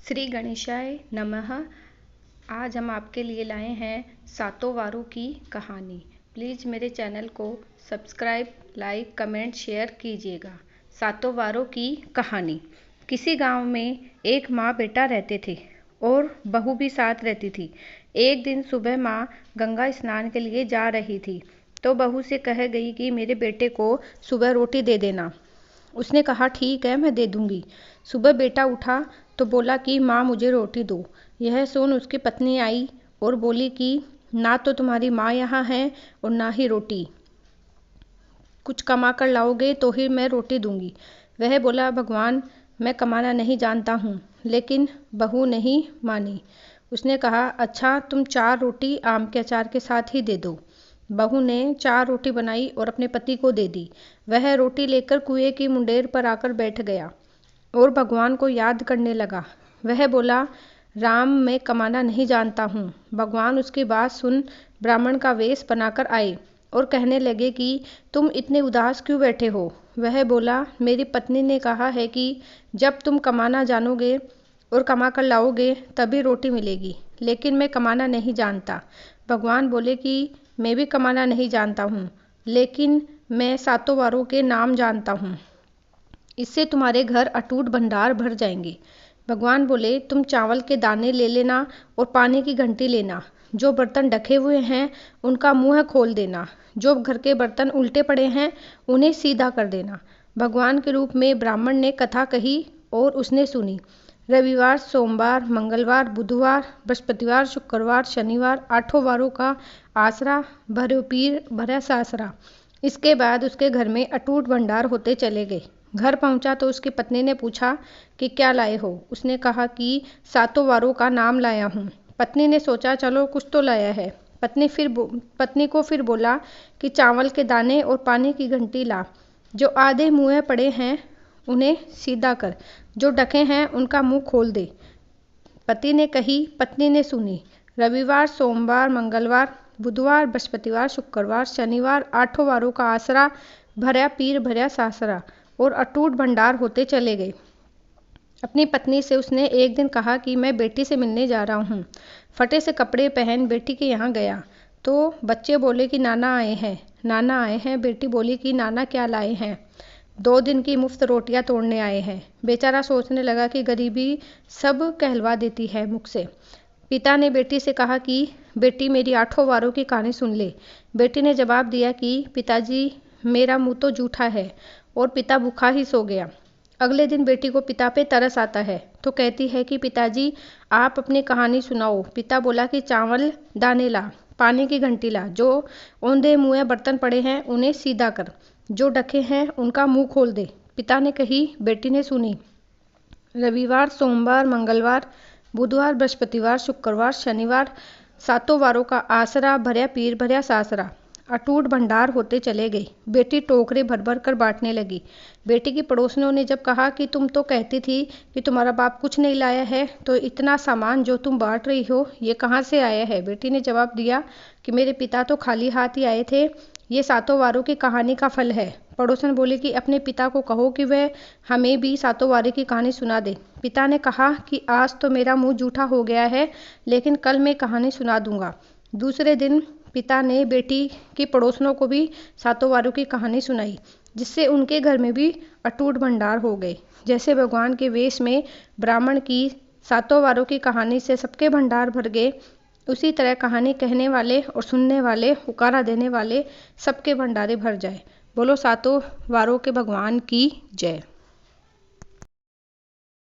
श्री गणेशाय नमः। आज हम आपके लिए लाए हैं सातों वारों की कहानी। प्लीज़ मेरे चैनल को सब्सक्राइब, लाइक, कमेंट, शेयर कीजिएगा। सातों वारों की कहानी। किसी गांव में एक माँ बेटा रहते थे और बहू भी साथ रहती थी। एक दिन सुबह माँ गंगा स्नान के लिए जा रही थी तो बहू से कह गई कि मेरे बेटे को सुबह रोटी दे देना। उसने कहा ठीक है, मैं दे दूंगी। सुबह बेटा उठा तो बोला कि माँ मुझे रोटी दो। यह सुन उसकी पत्नी आई और बोली कि ना तो तुम्हारी माँ यहाँ है और ना ही रोटी, कुछ कमा कर लाओगे तो ही मैं रोटी दूंगी। वह बोला भगवान, मैं कमाना नहीं जानता हूँ। लेकिन बहू नहीं मानी। उसने कहा अच्छा, तुम 4 रोटी आम के अचार के साथ ही दे दो। बहू ने 4 रोटी बनाई और अपने पति को दे दी। वह रोटी लेकर कुएं की मुंडेर पर आकर बैठ गया और भगवान को याद करने लगा। वह बोला राम, मैं कमाना नहीं जानता हूँ। भगवान उसकी बात सुन ब्राह्मण का वेश बनाकर आए और कहने लगे कि तुम इतने उदास क्यों बैठे हो। वह बोला मेरी पत्नी ने कहा है कि जब तुम कमाना जानोगे और कमा कर लाओगे तभी रोटी मिलेगी, लेकिन मैं कमाना नहीं जानता। भगवान बोले कि मैं भी कमाना नहीं जानता हूँ, लेकिन मैं सातों वारों के नाम जानता हूँ। इससे तुम्हारे घर अटूट भंडार भर जाएंगे। भगवान बोले तुम चावल के दाने ले लेना और पानी की घंटी लेना। जो बर्तन ढके हुए हैं उनका मुंह खोल देना। जो घर के बर्तन उल्टे पड़े हैं उन्हें सीधा कर देना। भगवान के रूप में ब्राह्मण ने कथा कही और उसने सुनी। रविवार, सोमवार, मंगलवार, बुधवार, बृहस्पतिवार, शुक्रवार, शनिवार, 8 वारों का आसरा, भरे पीर भरा सासरा। इसके बाद उसके घर में अटूट भंडार होते चले गए। घर पहुंचा तो उसकी पत्नी ने पूछा कि क्या लाए हो। उसने कहा कि सातों वारों का नाम लाया हूँ। पत्नी ने सोचा चलो कुछ तो लाया है। पत्नी को फिर बोला कि चावल के दाने और पानी की घंटी ला। जो आधे मुँहे पड़े हैं उन्हें सीधा कर, जो ढके हैं उनका मुंह खोल दे। पति ने कही, पत्नी ने सुनी। रविवार, सोमवार, मंगलवार, बुधवार, बृहस्पतिवार, शुक्रवार, शनिवार, 8 वारों का आसरा, भरा पीर भरा सासरा और अटूट भंडार होते चले गए। अपनी पत्नी से उसने एक दिन कहा कि मैं बेटी से मिलने जा रहा हूँ। फटे से कपड़े पहन बेटी के यहाँ गया तो बच्चे बोले कि नाना आए हैं, नाना आए हैं। बेटी बोली कि नाना क्या लाए हैं। 2 दिन की मुफ्त रोटियां तोड़ने आए हैं। बेचारा सोचने लगा कि गरीबी सब कहलवा देती है मुख से। पिता ने बेटी से कहा कि बेटी मेरी 8 वारों की कहानी सुन ले। बेटी ने जवाब दिया कि पिताजी, मेरा मुंह तो जूठा है, और पिता भूखा ही सो गया। अगले दिन बेटी को पिता पे तरस आता है तो कहती है कि पिताजी आप अपनी कहानी सुनाओ। पिता बोला कि चावल दाने ला, पानी की घंटी ला, जो औंधे मुँह बर्तन पड़े हैं उन्हें सीधा कर, जो ढके हैं उनका मुंह खोल दे। पिता ने कही, बेटी ने सुनी। रविवार, सोमवार, मंगलवार, बुधवार, बृहस्पतिवार, शुक्रवार, शनिवार, 7 वारों का आसरा, भरा पीर भरा सासरा, अटूट भंडार होते चले गए। बेटी टोकरे भर भर कर बांटने लगी। बेटी की पड़ोसियों ने जब कहा कि तुम तो कहती थी कि तुम्हारा बाप कुछ नहीं लाया है, तो इतना सामान जो तुम बांट रही हो ये कहाँ से आया है। बेटी ने जवाब दिया कि मेरे पिता तो खाली हाथ ही आए थे, ये 7 वारों की कहानी का फल है। पड़ोसन बोले कि अपने पिता को कहो कि वह हमें भी 7 वारों की कहानी सुना दे। पिता ने कहा कि आज तो मेरा मुंह जूठा हो गया है, लेकिन कल मैं कहानी सुना दूंगा। दूसरे दिन पिता ने बेटी की पड़ोसनों को भी 7 वारों की कहानी सुनाई, जिससे उनके घर में भी अटूट भंडार हो गए। जैसे भगवान के वेश में ब्राह्मण की 7 वारों की कहानी से सबके भंडार भर गए, उसी तरह कहानी कहने वाले और सुनने वाले, हुकारा देने वाले सबके भंडारे भर जाए। बोलो 7 वारों के भगवान की जय।